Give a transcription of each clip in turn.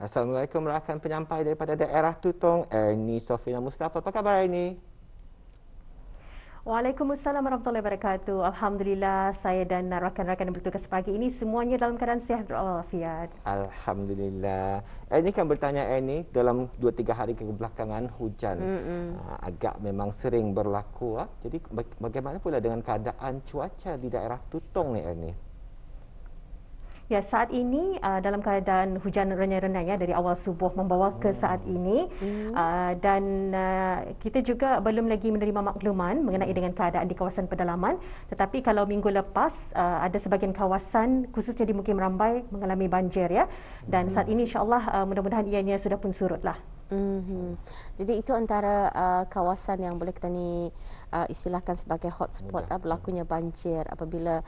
Assalamualaikum, rakan penyampai daripada daerah Tutong, Ernie Sofina Mustafa. Apa khabar Ernie? Waalaikumsalam warahmatullahi wabarakatuh. Alhamdulillah, saya dan rakan-rakan yang bertugas pagi ini semuanya dalam keadaan sihat walafiat. Alhamdulillah. Ernie kan bertanya Ernie, dalam 2-3 hari kebelakangan hujan agak memang sering berlaku. Jadi bagaimana pula dengan keadaan cuaca di daerah Tutong ni Ernie? Ya, saat ini dalam keadaan hujan renyai-renyai ya dari awal subuh membawa ke saat ini dan kita juga belum lagi menerima makluman mengenai dengan keadaan di kawasan pedalaman, tetapi kalau minggu lepas ada sebahagian kawasan khususnya di Mukim Rambai mengalami banjir ya, dan saat ini insya-Allah mudah-mudahan ianya sudah pun surutlah. Jadi itu antara kawasan yang boleh kita ni istilahkan sebagai hotspot berlakunya banjir apabila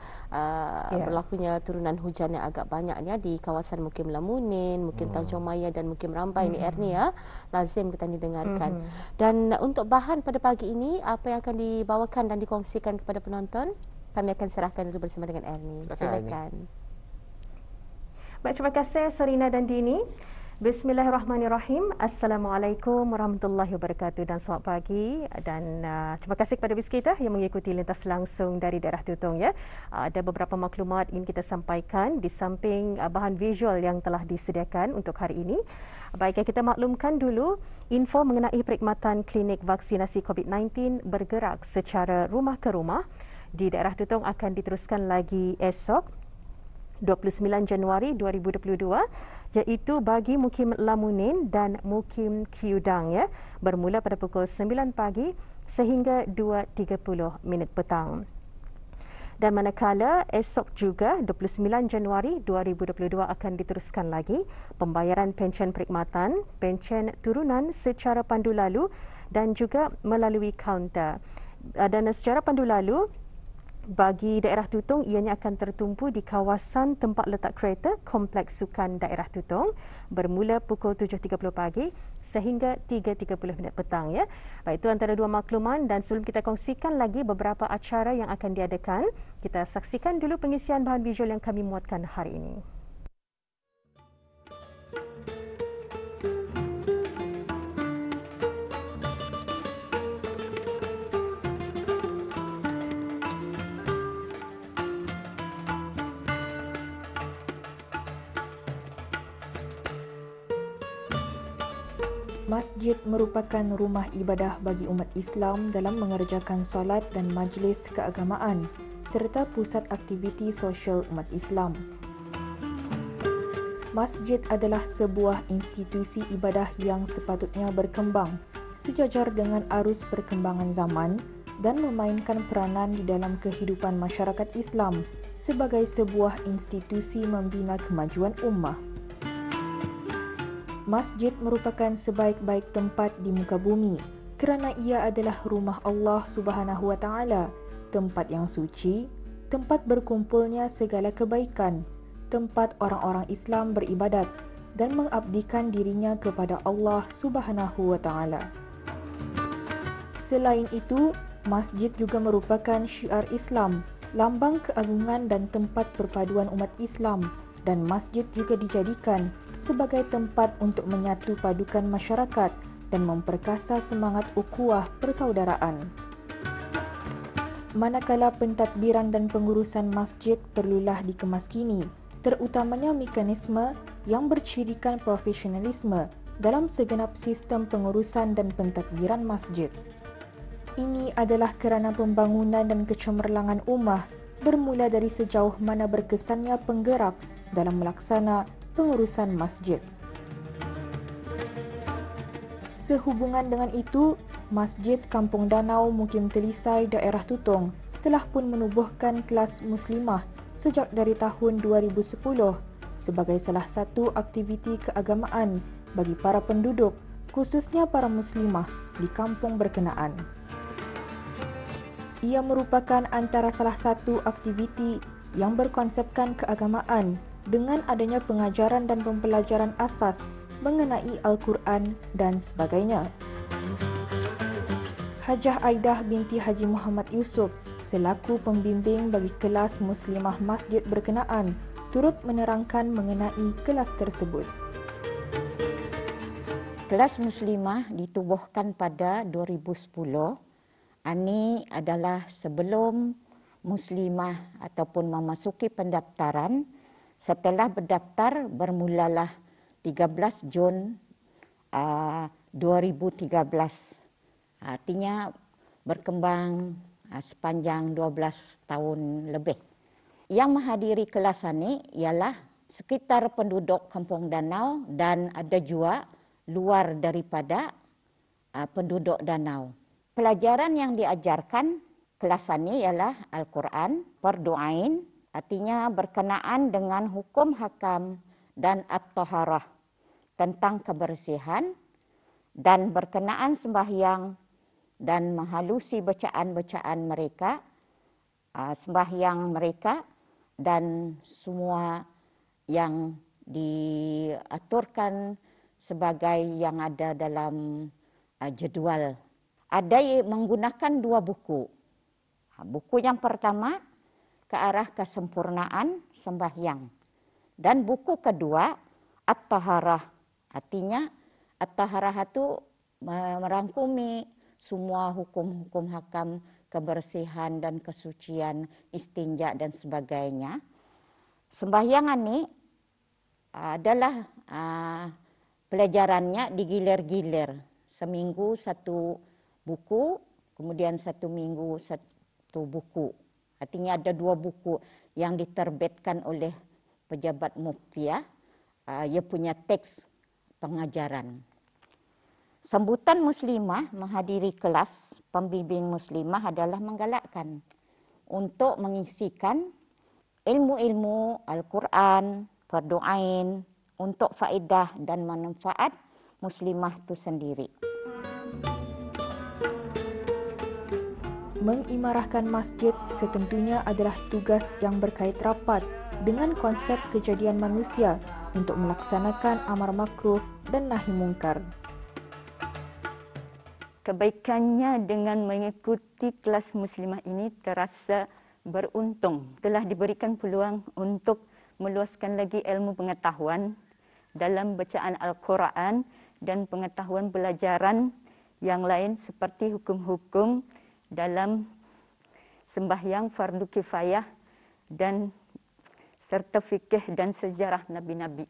berlakunya turunan hujan yang agak banyak ya di kawasan Mukim Lamunin, Mukim Tanjung Maya dan Mukim Rambai ni Ernie ya. Lazim kita ni dengarkan. Dan untuk bahan pada pagi ini apa yang akan dibawakan dan dikongsikan kepada penonton? Kami akan serahkan dulu bersama dengan Ernie. Silakan. Baik, terima kasih Sarina dan Dini. Bismillahirrahmanirrahim. Assalamualaikum warahmatullahi wabarakatuh dan selamat pagi, dan terima kasih kepada bis kita yang mengikuti lintas langsung dari daerah Tutong ya. Ada beberapa maklumat ingin kita sampaikan di samping bahan visual yang telah disediakan untuk hari ini. Baiklah, kita maklumkan dulu info mengenai perkhidmatan klinik vaksinasi COVID-19 bergerak secara rumah ke rumah di daerah Tutong akan diteruskan lagi esok 29 Januari 2022, iaitu bagi Mukim Lamunin dan Mukim Kiudang ya, bermula pada pukul 9 pagi sehingga 2.30 petang. Dan manakala esok juga 29 Januari 2022 akan diteruskan lagi pembayaran pencen perkhidmatan, pencen turunan secara pandu lalu dan juga melalui kaunter. Dan secara pandu lalu bagi daerah Tutong ianya akan tertumpu di kawasan tempat letak kereta Kompleks Sukan Daerah Tutong bermula pukul 7.30 pagi sehingga 3.30 petang ya. Baik, itu antara dua makluman, dan sebelum kita kongsikan lagi beberapa acara yang akan diadakan, kita saksikan dulu pengisian bahan visual yang kami muatkan hari ini. Masjid merupakan rumah ibadah bagi umat Islam dalam mengerjakan solat dan majlis keagamaan serta pusat aktiviti sosial umat Islam. Masjid adalah sebuah institusi ibadah yang sepatutnya berkembang sejajar dengan arus perkembangan zaman dan memainkan peranan di dalam kehidupan masyarakat Islam sebagai sebuah institusi membina kemajuan ummah. Masjid merupakan sebaik-baik tempat di muka bumi kerana ia adalah rumah Allah Subhanahu Wa Taala, tempat yang suci, tempat berkumpulnya segala kebaikan, tempat orang-orang Islam beribadat dan mengabdikan dirinya kepada Allah Subhanahu Wa Taala. Selain itu, masjid juga merupakan syiar Islam, lambang keagungan dan tempat perpaduan umat Islam, dan masjid juga dijadikan sebagai tempat untuk menyatu padukan masyarakat dan memperkasa semangat ukhuwah persaudaraan. Manakala pentadbiran dan pengurusan masjid perlulah dikemaskini, terutamanya mekanisme yang bercirikan profesionalisme dalam segenap sistem pengurusan dan pentadbiran masjid. Ini adalah kerana pembangunan dan kecemerlangan ummah bermula dari sejauh mana berkesannya penggerak dalam melaksana pengurusan masjid. Sehubungan dengan itu, Masjid Kampung Danau Mukim Telisai daerah Tutong telah pun menubuhkan kelas muslimah sejak dari tahun 2010 sebagai salah satu aktiviti keagamaan bagi para penduduk, khususnya para muslimah di kampung berkenaan. Ia merupakan antara salah satu aktiviti yang berkonsepkan keagamaan dengan adanya pengajaran dan pembelajaran asas mengenai Al-Quran dan sebagainya. Hajah Aidah binti Haji Muhammad Yusof selaku pembimbing bagi kelas muslimah masjid berkenaan turut menerangkan mengenai kelas tersebut. Kelas Muslimah ditubuhkan pada 2010. Ini adalah sebelum Muslimah ataupun memasuki pendaftaran. Setelah berdaftar bermulalah 13 Jun 2013. Artinya berkembang sepanjang 12 tahun lebih. Yang menghadiri kelas ini ialah sekitar penduduk Kampung Danau dan ada juga luar daripada penduduk danau. Pelajaran yang diajarkan kelas ini ialah Al-Quran, Fardu Ain, artinya berkenaan dengan hukum hakam dan at-taharah tentang kebersihan dan berkenaan sembahyang dan menghalusi bacaan-bacaan mereka, sembahyang mereka dan semua yang diaturkan sebagai yang ada dalam jadual. Ada menggunakan 2 buku. Buku yang pertama ke arah kesempurnaan sembahyang. Dan buku kedua At-Taharah. Artinya At-Taharah itu merangkumi semua hukum-hukum hakam, kebersihan dan kesucian, istinja dan sebagainya. Sembahyang ini adalah pelajarannya digilir-gilir. Seminggu 1 buku, kemudian 1 minggu 1 buku. Artinya ada 2 buku yang diterbitkan oleh pejabat Muftiyah. Ia punya teks pengajaran. Sambutan Muslimah menghadiri kelas pembimbing Muslimah adalah menggalakkan untuk mengisikan ilmu-ilmu Al-Quran, Fardu Ain untuk faedah dan manfaat Muslimah itu sendiri. Mengimarahkan masjid setentunya adalah tugas yang berkait rapat dengan konsep kejadian manusia untuk melaksanakan amar makruf dan nahi mungkar. Kebaikannya dengan mengikuti kelas Muslimah ini terasa beruntung. Telah diberikan peluang untuk meluaskan lagi ilmu pengetahuan dalam bacaan Al-Quran dan pengetahuan pelajaran yang lain seperti hukum-hukum dalam sembahyang fardu kifayah dan serta fikih dan sejarah Nabi-Nabi.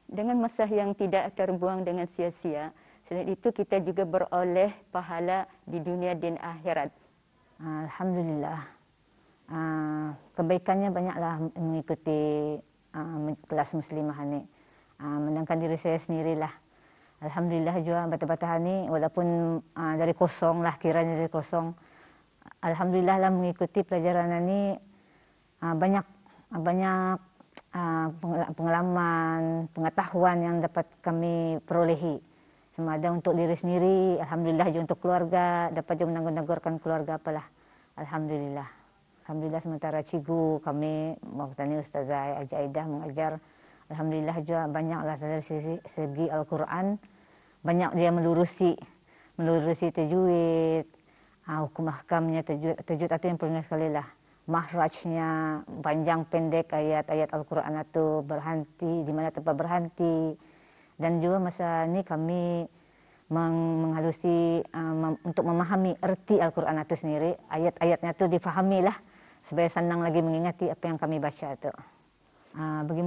Dengan masa yang tidak terbuang dengan sia-sia, selain itu kita juga beroleh pahala di dunia dan akhirat. Alhamdulillah. Kebaikannya banyaklah mengikuti kelas Muslimah ini. Menangkan diri saya sendirilah. Alhamdulillah juga bata-bata ini walaupun dari kosong lah, kiranya dari kosong. Alhamdulillah lah mengikuti pelajaran ini banyak pengalaman, pengetahuan yang dapat kami perolehi. Sama ada untuk diri sendiri, alhamdulillah juga untuk keluarga, dapat juga menanggung-nanggurkan keluarga apalah. Alhamdulillah. Alhamdulillah sementara cikgu kami, Mautani Ustazah Haji Aidah mengajar. Alhamdulillah juga banyaklah dari segi Al-Quran, banyak dia melurusi tajwid, hukum ahkamnya, tajwid itu yang paling sekali lah. Mahrajnya, panjang pendek ayat-ayat Al-Quran itu berhenti, di mana tempat berhenti. Dan juga masa ini kami menghalusi untuk memahami erti Al-Quran itu sendiri. Ayat-ayatnya itu difahamilah supaya senang lagi mengingati apa yang kami baca itu. Bagi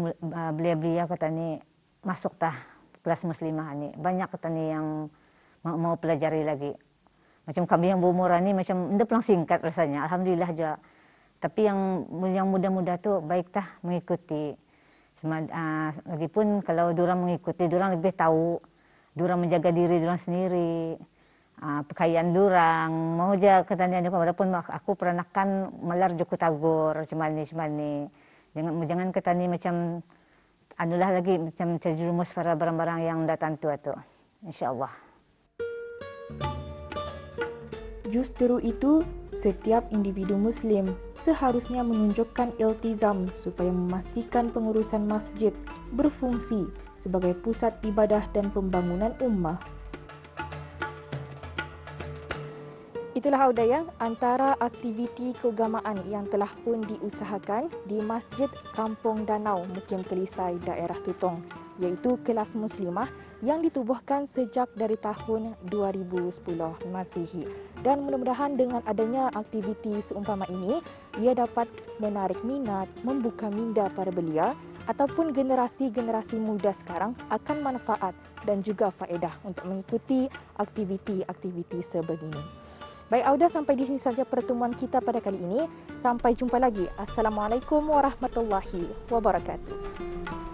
belia-belia kata ni masuk tah kelas Muslimah ni. Banyak kata ni yang mau pelajari lagi. Macam kami yang berumur ni macam dia pulang singkat rasanya. Alhamdulillah juga. Tapi yang muda-muda tu baik tah mengikuti. Lagipun kalau diorang mengikuti, diorang lebih tahu, diorang menjaga diri diorang sendiri, pakaian diorang, mau je katanya juga walaupun aku peranakan malar juga tagur, cuman ni. Jangan kata ni macam anulah lagi macam terjerumus pada barang-barang yang datang tu atau insya-Allah. Justru itu, setiap individu Muslim seharusnya menunjukkan iltizam supaya memastikan pengurusan masjid berfungsi sebagai pusat ibadah dan pembangunan ummah. Itulah Audaya antara aktiviti keagamaan yang telah pun diusahakan di Masjid Kampung Danau, Mukim Kelisai, daerah Tutong iaitu Kelas Muslimah yang ditubuhkan sejak dari tahun 2010 Masihi. Dan mudah-mudahan dengan adanya aktiviti seumpama ini, ia dapat menarik minat, membuka minda para belia ataupun generasi-generasi muda sekarang akan manfaat dan juga faedah untuk mengikuti aktiviti-aktiviti sebegini. Baik Auda, sampai di sini saja pertemuan kita pada kali ini. Sampai jumpa lagi. Assalamualaikum warahmatullahi wabarakatuh.